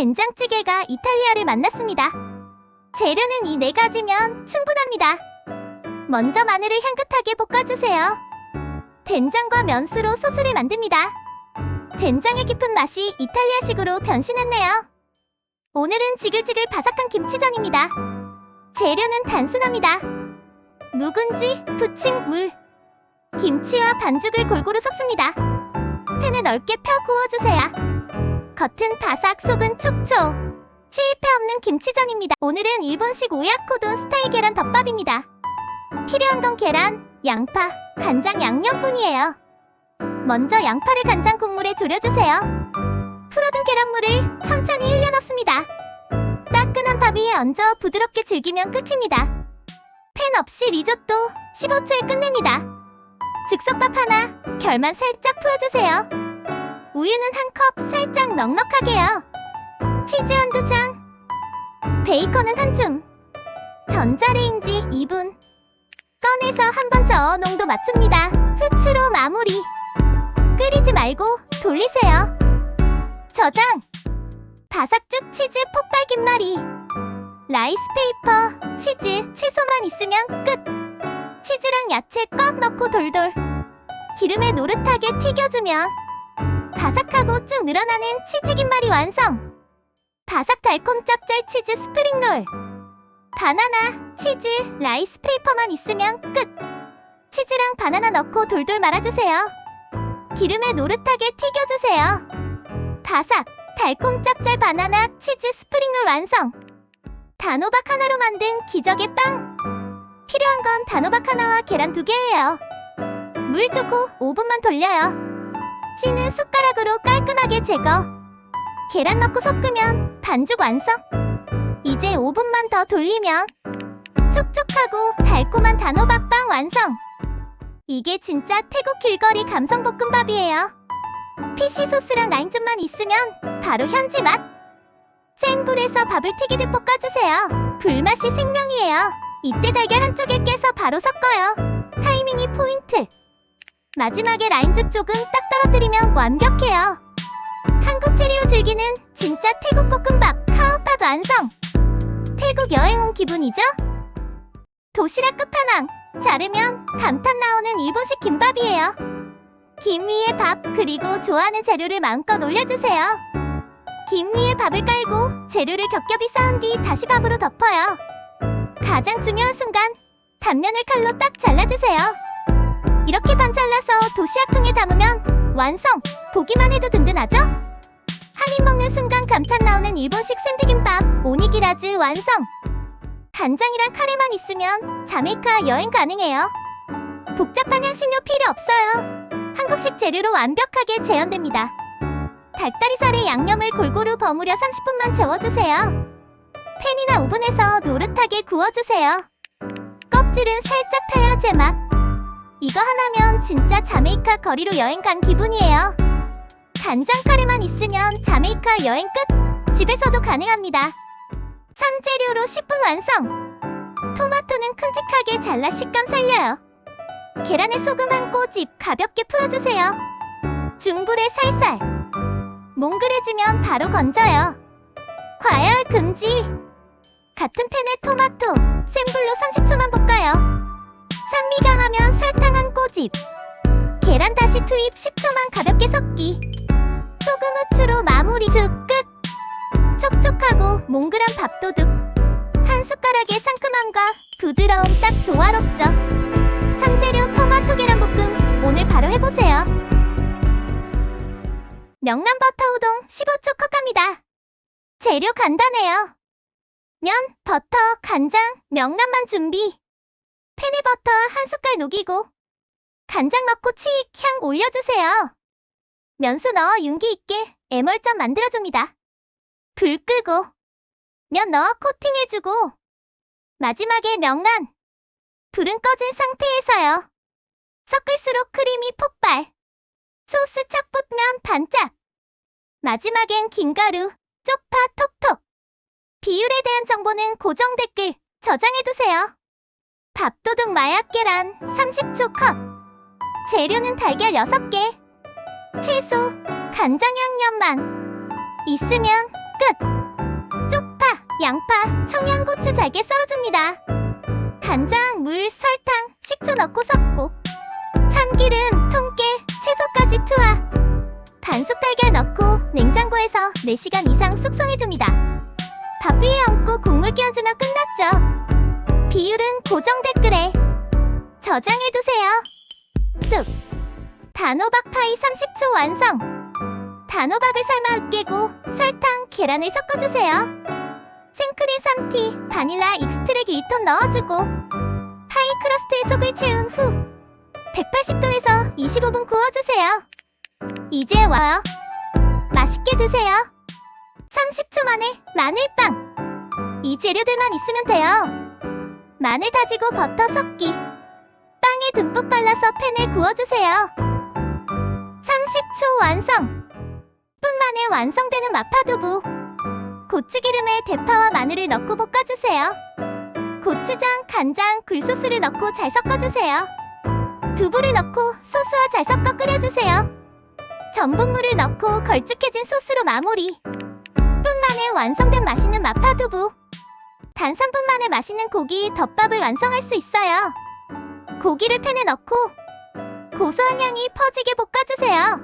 된장찌개가 이탈리아를 만났습니다. 재료는 이 네 가지면 충분합니다. 먼저 마늘을 향긋하게 볶아주세요. 된장과 면수로 소스를 만듭니다. 된장의 깊은 맛이 이탈리아식으로 변신했네요. 오늘은 지글지글 바삭한 김치전입니다. 재료는 단순합니다. 묵은지, 부침, 물, 김치와 반죽을 골고루 섞습니다. 팬에 넓게 펴 구워주세요. 겉은 바삭, 속은 촉촉. 실패 없는 김치전입니다. 오늘은 일본식 오야코돈 스타일 계란 덮밥입니다. 필요한 건 계란, 양파, 간장, 양념뿐이에요. 먼저 양파를 간장 국물에 졸여주세요. 풀어둔 계란물을 천천히 흘려 넣습니다. 따끈한 밥 위에 얹어 부드럽게 즐기면 끝입니다. 팬 없이 리조또 15초에 끝냅니다. 즉석밥 하나, 결만 살짝 풀어주세요. 우유는 한 컵 살짝 넉넉하게요. 치즈 한두 장, 베이컨은 한 줌. 전자레인지 2분. 꺼내서 한 번 저어 농도 맞춥니다. 후추로 마무리. 끓이지 말고 돌리세요. 저장. 바삭죽 치즈 폭발 김말이. 라이스 페이퍼, 치즈, 채소만 있으면 끝. 치즈랑 야채 꽉 넣고 돌돌. 기름에 노릇하게 튀겨주면 바삭하고 쭉 늘어나는 치즈 김말이 완성. 바삭 달콤 짭짤 치즈 스프링롤. 바나나, 치즈, 라이스 페이퍼만 있으면 끝. 치즈랑 바나나 넣고 돌돌 말아주세요. 기름에 노릇하게 튀겨주세요. 바삭, 달콤 짭짤 바나나, 치즈 스프링롤 완성. 단호박 하나로 만든 기적의 빵. 필요한 건 단호박 하나와 계란 2개예요. 물 주고 5분만 돌려요. 찌는 숟가락으로 깔끔하게 제거. 계란 넣고 섞으면 반죽 완성. 이제 5분만 더 돌리면 촉촉하고 달콤한 단호박빵 완성. 이게 진짜 태국 길거리 감성볶음밥이에요. 피쉬 소스랑 라임즙만 있으면 바로 현지 맛. 센 불에서 밥을 튀기듯 볶아주세요. 불맛이 생명이에요. 이때 달걀 한쪽에 깨서 바로 섞어요. 타이밍이 포인트. 마지막에 라임즙 조금 딱 떨어뜨리면 완벽해요. 한국 재료 즐기는 진짜 태국 볶음밥 카오팟 완성. 태국 여행 온 기분이죠? 도시락 끝판왕. 자르면 감탄 나오는 일본식 김밥이에요. 김 위에 밥 그리고 좋아하는 재료를 마음껏 올려주세요. 김 위에 밥을 깔고 재료를 겹겹이 쌓은 뒤 다시 밥으로 덮어요. 가장 중요한 순간, 단면을 칼로 딱 잘라주세요. 이렇게 반 잘라서 도시락통에 담으면 완성! 보기만 해도 든든하죠? 한 입 먹는 순간 감탄 나오는 일본식 샌드김밥 오니기라즈 완성! 간장이랑 카레만 있으면 자메이카 여행 가능해요. 복잡한 향신료 필요 없어요. 한국식 재료로 완벽하게 재현됩니다. 닭다리살에 양념을 골고루 버무려 30분만 재워주세요. 팬이나 오븐에서 노릇하게 구워주세요. 껍질은 살짝 타야 제맛. 이거 하나면 진짜 자메이카 거리로 여행 간 기분이에요. 간장 카레만 있으면 자메이카 여행 끝! 집에서도 가능합니다. 3재료로 10분 완성! 토마토는 큼직하게 잘라 식감 살려요. 계란에 소금 한 꼬집 가볍게 풀어주세요. 중불에 살살. 몽글해지면 바로 건져요. 과열 금지! 같은 팬에 토마토, 센 불로 30초만 볶아요. 산미 강하면 설탕 한 꼬집. 계란 다시 투입 10초만 가볍게 섞기. 소금 후추로 마무리 주 끝! 촉촉하고 몽글한 밥도둑. 한 숟가락의 상큼함과 부드러움 딱 조화롭죠. 3재료 토마토 계란볶음 오늘 바로 해보세요. 명란 버터 우동 15초 컵갑니다. 재료 간단해요. 면, 버터, 간장, 명란만 준비. 팬에 버터 한 숟갈 녹이고 간장 넣고 치익 향 올려주세요. 면수 넣어 윤기 있게 애멀전 만들어줍니다. 불 끄고 면 넣어 코팅해주고 마지막에 명란. 불은 꺼진 상태에서요. 섞을수록 크림이 폭발. 소스 착붙면 반짝. 마지막엔 김가루, 쪽파 톡톡. 비율에 대한 정보는 고정 댓글 저장해두세요. 밥도둑 마약 계란 30초 컷. 재료는 달걀 6개. 채소, 간장 양념만 있으면 끝! 쪽파, 양파, 청양고추 잘게 썰어줍니다. 간장, 물, 설탕, 식초 넣고 섞고 참기름, 통깨, 채소까지 투하. 반숙 달걀 넣고 냉장고에서 4시간 이상 숙성해줍니다. 밥 위에 얹고 국물 끼얹으면 끝났죠. 비율은 고정 댓글에 저장해두세요. 뚝! 단호박 파이 30초 완성! 단호박을 삶아 으깨고 설탕, 계란을 섞어주세요. 생크림 3티, 바닐라 익스트랙 1톤 넣어주고 파이 크러스트에 속을 채운 후 180도에서 25분 구워주세요. 이제 와요. 맛있게 드세요. 30초 만에 마늘빵. 이 재료들만 있으면 돼요. 마늘 다지고 버터 섞기. 빵에 듬뿍 발라서 팬에 구워주세요. 30초 완성. 분 만에 완성되는 마파두부. 고추기름에 대파와 마늘을 넣고 볶아주세요. 고추장, 간장, 굴소스를 넣고 잘 섞어주세요. 두부를 넣고 소스와 잘 섞어 끓여주세요. 전분물을 넣고 걸쭉해진 소스로 마무리. 분 만에 완성된 맛있는 마파두부. 단 3분 만에 맛있는 고기 덮밥을 완성할 수 있어요. 고기를 팬에 넣고 고소한 향이 퍼지게 볶아주세요.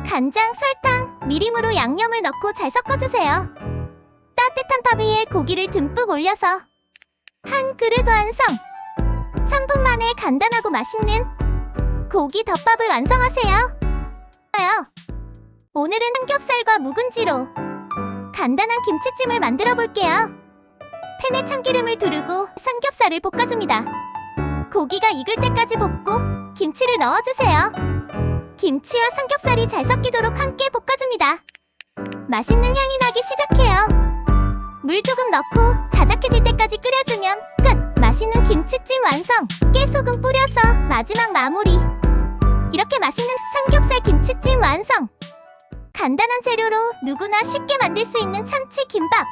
간장, 설탕, 미림으로 양념을 넣고 잘 섞어주세요. 따뜻한 밥 위에 고기를 듬뿍 올려서 한 그릇 완성! 3분 만에 간단하고 맛있는 고기 덮밥을 완성하세요. 오늘은 삼겹살과 묵은지로 간단한 김치찜을 만들어 볼게요. 팬에 참기름을 두르고 삼겹살을 볶아줍니다. 고기가 익을 때까지 볶고 김치를 넣어주세요. 김치와 삼겹살이 잘 섞이도록 함께 볶아줍니다. 맛있는 향이 나기 시작해요. 물 조금 넣고 자작해질 때까지 끓여주면 끝! 맛있는 김치찜 완성! 깨소금 뿌려서 마지막 마무리. 이렇게 맛있는 삼겹살 김치찜 완성! 간단한 재료로 누구나 쉽게 만들 수 있는 참치 김밥.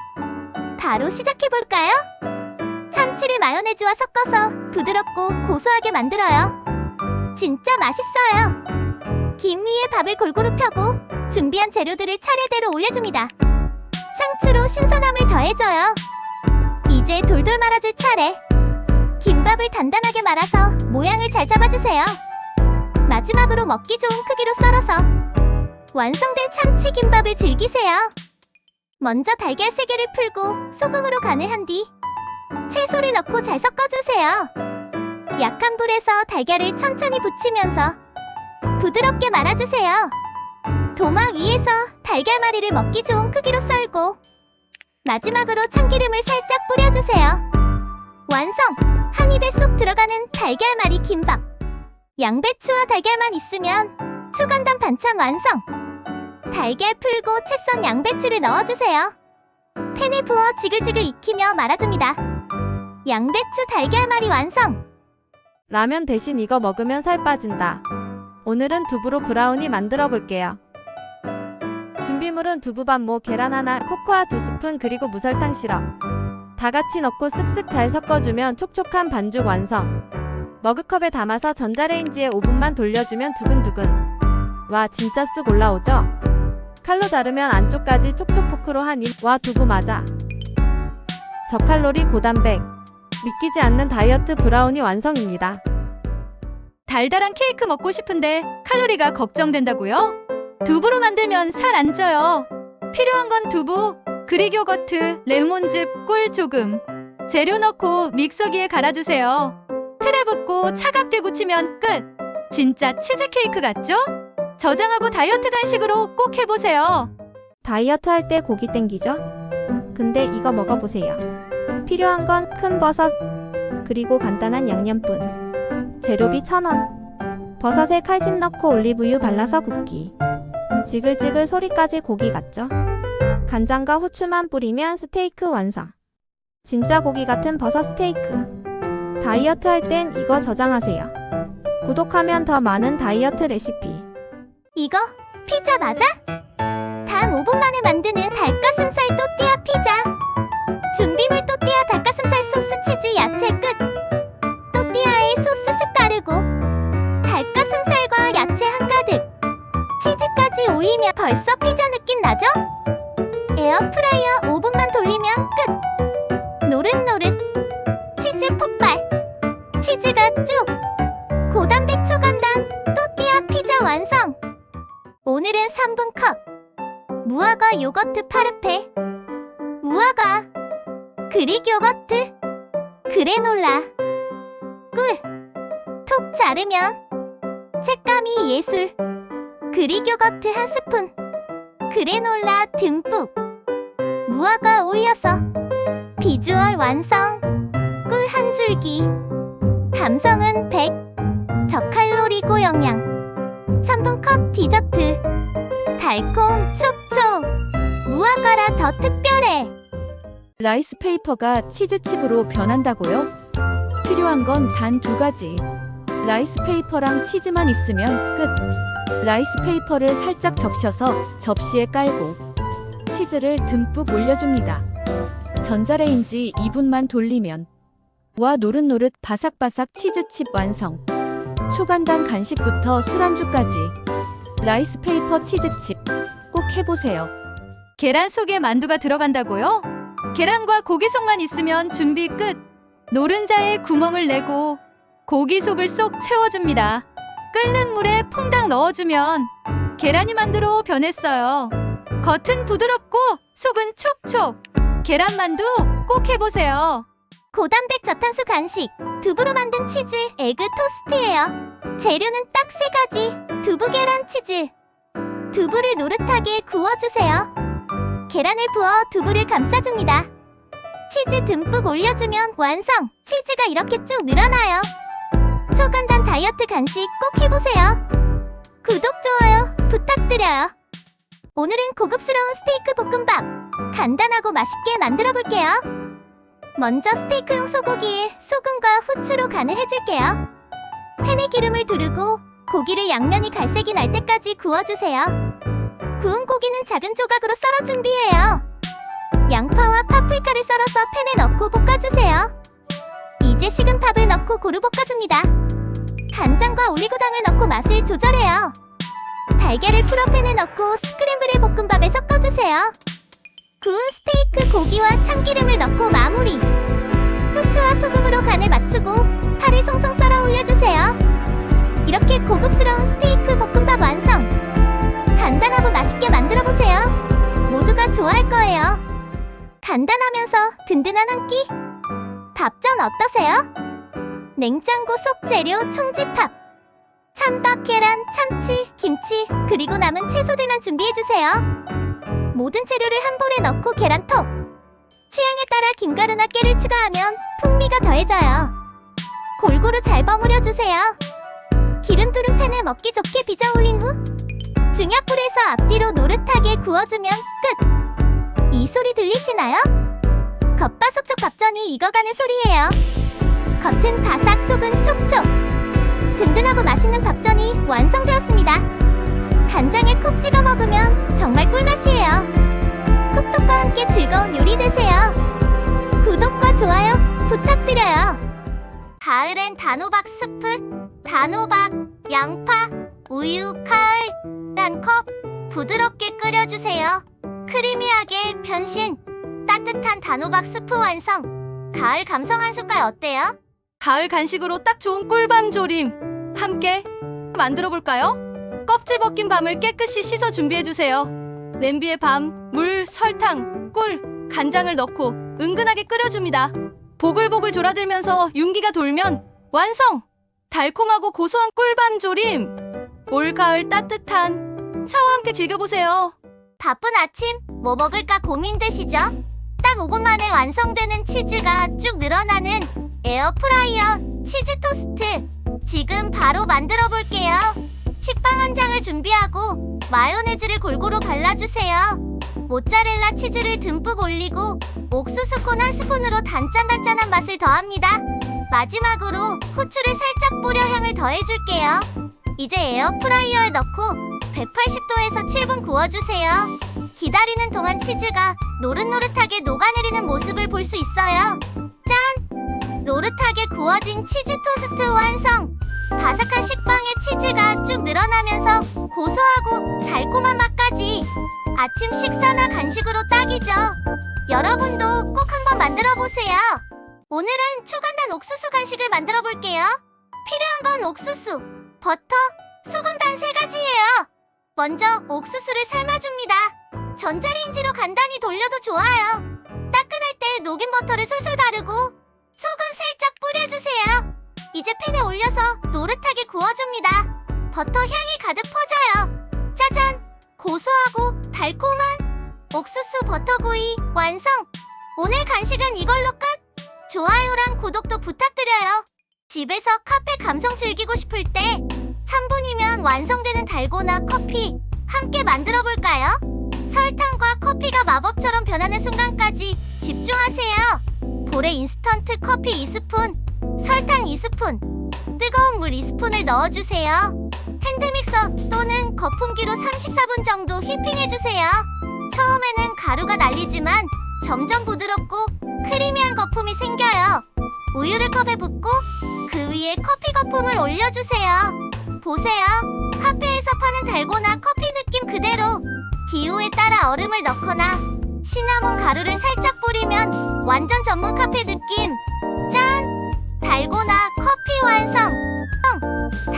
바로 시작해볼까요? 참치를 마요네즈와 섞어서 부드럽고 고소하게 만들어요. 진짜 맛있어요. 김 위에 밥을 골고루 펴고 준비한 재료들을 차례대로 올려줍니다. 상추로 신선함을 더해줘요. 이제 돌돌 말아줄 차례. 김밥을 단단하게 말아서 모양을 잘 잡아주세요. 마지막으로 먹기 좋은 크기로 썰어서 완성된 참치 김밥을 즐기세요. 먼저 달걀 3개를 풀고 소금으로 간을 한 뒤 채소를 넣고 잘 섞어주세요. 약한 불에서 달걀을 천천히 붙이면서 부드럽게 말아주세요. 도마 위에서 달걀말이를 먹기 좋은 크기로 썰고 마지막으로 참기름을 살짝 뿌려주세요. 완성! 한 입에 쏙 들어가는 달걀말이 김밥. 양배추와 달걀만 있으면 초간단 반찬 완성! 달걀 풀고 채 썬 양배추를 넣어주세요. 팬에 부어 지글지글 익히며 말아줍니다. 양배추 달걀말이 완성! 라면 대신 이거 먹으면 살 빠진다. 오늘은 두부로 브라우니 만들어 볼게요. 준비물은 두부반모, 계란 하나, 코코아 2스푼, 그리고 무설탕 시럽. 다 같이 넣고 쓱쓱 잘 섞어주면 촉촉한 반죽 완성. 머그컵에 담아서 전자레인지에 5분만 돌려주면 두근두근. 와, 진짜 쑥 올라오죠? 칼로 자르면 안쪽까지 촉촉 포크로 한 입. 와, 두부 맞아. 저칼로리 고단백. 믿기지 않는 다이어트 브라우니 완성입니다. 달달한 케이크 먹고 싶은데 칼로리가 걱정된다고요? 두부로 만들면 살 안 쪄요. 필요한 건 두부, 그릭 요거트, 레몬즙, 꿀 조금. 재료 넣고 믹서기에 갈아주세요. 틀에 붓고 차갑게 굳히면 끝! 진짜 치즈케이크 같죠? 저장하고 다이어트 간식으로 꼭 해보세요. 다이어트 할 때 고기 땡기죠? 근데 이거 먹어보세요. 필요한 건 큰 버섯, 그리고 간단한 양념뿐. 재료비 1,000원. 버섯에 칼집 넣고 올리브유 발라서 굽기. 지글지글 소리까지 고기 같죠? 간장과 후추만 뿌리면 스테이크 완성. 진짜 고기 같은 버섯 스테이크. 다이어트 할 땐 이거 저장하세요. 구독하면 더 많은 다이어트 레시피. 이거 피자 맞아? 단 5분 만에 만드는 닭가슴살 또띠아 피자. 준비물 또띠아 닭가슴살 소스 치즈 야채 끝. 또띠아에 소스 쓱 바르고 닭가슴살과 야채 한가득 치즈까지 올리면 벌써 피자 느낌 나죠? 에어프라이어에 5분만 돌리면 끝. 노릇노릇. 치즈 폭발. 치즈가 쭉. 고단백 초간단 또띠아 피자 완성. 오늘은 3분 컷. 무화과 요거트 파르페. 무화과. 그릭 요거트. 그래놀라. 꿀. 톡 자르면 색감이 예술. 그릭 요거트 한 스푼. 그래놀라 듬뿍. 무화과 올려서 비주얼 완성. 꿀 한 줄기. 감성은 100. 저칼로리 고영양. 3분 컷 디저트. 달콤 촉촉. 무화과라 더 특별해. 라이스 페이퍼가 치즈칩으로 변한다고요? 필요한 건 단 2가지. 라이스 페이퍼랑 치즈만 있으면 끝. 라이스 페이퍼를 살짝 적셔서 접시에 깔고 치즈를 듬뿍 올려줍니다. 전자레인지 2분만 돌리면 와 노릇노릇 바삭바삭 치즈칩 완성. 초간단 간식부터 술안주까지 라이스 페이퍼 치즈칩 꼭 해보세요. 계란 속에 만두가 들어간다고요? 계란과 고기 속만 있으면 준비 끝. 노른자에 구멍을 내고 고기 속을 쏙 채워줍니다. 끓는 물에 퐁당 넣어주면 계란이 만두로 변했어요. 겉은 부드럽고 속은 촉촉. 계란 만두 꼭 해보세요. 고단백 저탄수 간식. 두부로 만든 치즈 에그 토스트예요. 재료는 딱 3가지. 두부 계란 치즈. 두부를 노릇하게 구워주세요. 계란을 부어 두부를 감싸줍니다. 치즈 듬뿍 올려주면 완성! 치즈가 이렇게 쭉 늘어나요. 초간단 다이어트 간식 꼭 해보세요. 구독, 좋아요 부탁드려요. 오늘은 고급스러운 스테이크 볶음밥. 간단하고 맛있게 만들어 볼게요. 먼저 스테이크용 소고기에 소금과 후추로 간을 해줄게요. 팬에 기름을 두르고 고기를 양면이 갈색이 날 때까지 구워주세요. 구운 고기는 작은 조각으로 썰어 준비해요. 양파와 파프리카를 썰어서 팬에 넣고 볶아주세요. 이제 식은 팝을 넣고 고루 볶아줍니다. 간장과 올리고당을 넣고 맛을 조절해요. 달걀을 풀어 팬에 넣고 스크램블의 볶음밥에 섞어주세요. 구운 스테이크 고기와 참기름을 넣고 마무리. 후추와 소금으로 간을 맞추고 파를 송송 썰어 올려주세요. 이렇게 고급스러운 스테이크 볶음밥 완성! 간단하고 맛있게 만들어보세요. 모두가 좋아할 거예요. 간단하면서 든든한 한 끼? 밥전 어떠세요? 냉장고 속 재료 총집합. 찬밥, 계란, 참치, 김치, 그리고 남은 채소들만 준비해주세요. 모든 재료를 한 볼에 넣고 계란톡. 취향에 따라 김가루나 깨를 추가하면 풍미가 더해져요. 골고루 잘 버무려주세요. 기름 두른 팬에 먹기 좋게 빚어 올린 후 중약불에서 앞뒤로 노릇하게 구워주면 끝! 이 소리 들리시나요? 겉바속촉 밥전이 익어가는 소리예요. 겉은 바삭, 속은 촉촉. 든든하고 맛있는 밥전이 완성되었습니다. 간장에 콕 찍어 먹으면 정말 꿀맛이에요. 쿡톡과 함께 즐거운 요리 되세요. 구독과 좋아요 부탁드려요. 가을엔 단호박 스프. 단호박, 양파, 우유, 가을 한 컵 부드럽게 끓여주세요. 크리미하게 변신. 따뜻한 단호박 스프 완성. 가을 감성 한 숟갈 어때요? 가을 간식으로 딱 좋은 꿀밤 조림. 함께 만들어 볼까요? 껍질 벗긴 밤을 깨끗이 씻어 준비해주세요. 냄비에 밤, 물, 설탕, 꿀, 간장을 넣고 은근하게 끓여줍니다. 보글보글 졸아들면서 윤기가 돌면 완성! 달콤하고 고소한 꿀밤 조림. 올가을 따뜻한 차와 함께 즐겨보세요. 바쁜 아침 뭐 먹을까 고민되시죠? 딱 5분 만에 완성되는 치즈가 쭉 늘어나는 에어프라이어 치즈 토스트. 지금 바로 만들어 볼게요. 식빵 한 장을 준비하고 마요네즈를 골고루 발라주세요. 모짜렐라 치즈를 듬뿍 올리고 옥수수 콘 한 스푼으로 단짠단짠한 맛을 더합니다. 마지막으로 후추를 살짝 뿌려 향을 더해줄게요. 이제 에어프라이어에 넣고 180도에서 7분 구워주세요. 기다리는 동안 치즈가 노릇노릇하게 녹아내리는 모습을 볼 수 있어요. 짠! 노릇하게 구워진 치즈 토스트 완성! 바삭한 식빵에 치즈가 쭉 늘어나면서 고소하고 달콤한 맛까지. 아침 식사나 간식으로 딱이죠. 여러분도 꼭 한번 만들어 보세요. 오늘은 초간단 옥수수 간식을 만들어 볼게요. 필요한 건 옥수수, 버터, 소금 단 3가지예요. 먼저 옥수수를 삶아줍니다. 전자레인지로 간단히 돌려도 좋아요. 따끈할 때 녹인 버터를 솔솔 바르고 소금 살짝 뿌려주세요. 이제 팬에 올려서 노릇하게 구워줍니다. 버터 향이 가득 퍼져요. 짜잔! 고소하고 달콤한 옥수수 버터구이 완성! 오늘 간식은 이걸로 끝! 좋아요랑 구독도 부탁드려요. 집에서 카페 감성 즐기고 싶을 때 3분이면 완성되는 달고나 커피 함께 만들어 볼까요? 설탕과 커피가 마법처럼 변하는 순간까지 집중하세요. 볼에 인스턴트 커피 2스푼, 설탕 2스푼, 뜨거운 물 2스푼을 넣어주세요. 핸드믹서 또는 거품기로 34분 정도 휘핑해주세요. 처음에는 가루가 날리지만 점점 부드럽고 크리미한 거품이 생겨요. 우유를 컵에 붓고 그 위에 커피 거품을 올려주세요. 보세요. 카페에서 파는 달고나 커피 느낌 그대로. 기호에 따라 얼음을 넣거나 시나몬 가루를 살짝 뿌리면 완전 전문 카페 느낌. 짠! 달고나 커피 완성!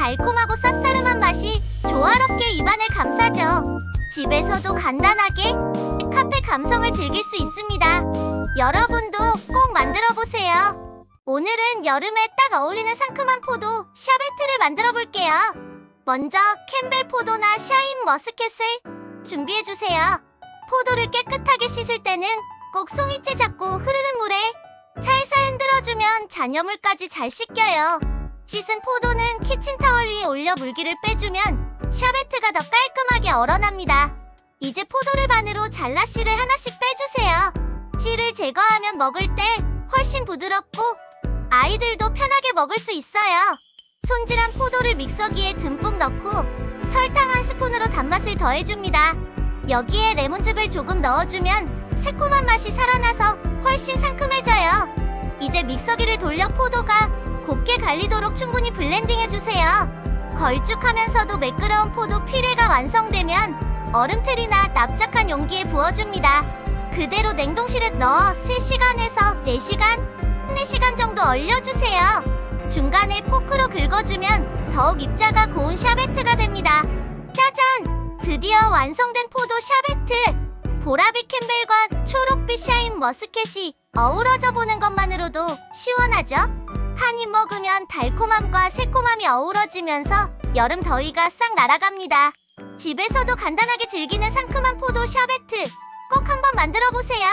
달콤하고 쌉싸름한 맛이 조화롭게 입안을 감싸죠. 집에서도 간단하게 카페 감성을 즐길 수 있습니다. 여러분도 꼭 만들어 보세요. 오늘은 여름에 딱 어울리는 상큼한 포도 샤베트를 만들어 볼게요. 먼저 캠벨 포도나 샤인 머스켓을 준비해 주세요. 포도를 깨끗하게 씻을 때는 꼭 송이째 잡고 흐르는 물에 살살 흔들어주면 잔여물까지 잘 씻겨요. 씻은 포도는 키친타월 위에 올려 물기를 빼주면 샤베트가 더 깔끔하게 얼어납니다. 이제 포도를 반으로 잘라 씨를 하나씩 빼주세요. 씨를 제거하면 먹을 때 훨씬 부드럽고 아이들도 편하게 먹을 수 있어요. 손질한 포도를 믹서기에 듬뿍 넣고 설탕 1스푼으로 단맛을 더해줍니다. 여기에 레몬즙을 조금 넣어주면 새콤한 맛이 살아나서 훨씬 상큼해져요. 이제 믹서기를 돌려 포도가 곱게 갈리도록 충분히 블렌딩해주세요. 걸쭉하면서도 매끄러운 포도 피레가 완성되면 얼음틀이나 납작한 용기에 부어줍니다. 그대로 냉동실에 넣어 3시간에서 4시간 정도 얼려주세요. 중간에 포크로 긁어주면 더욱 입자가 고운 샤베트가 됩니다. 짜잔! 드디어 완성된 포도 샤베트! 보라빛 캠벨과 초록빛 샤인 머스켓이 어우러져 보는 것만으로도 시원하죠? 한 입 먹으면 달콤함과 새콤함이 어우러지면서 여름 더위가 싹 날아갑니다. 집에서도 간단하게 즐기는 상큼한 포도 샤베트 꼭 한번 만들어 보세요.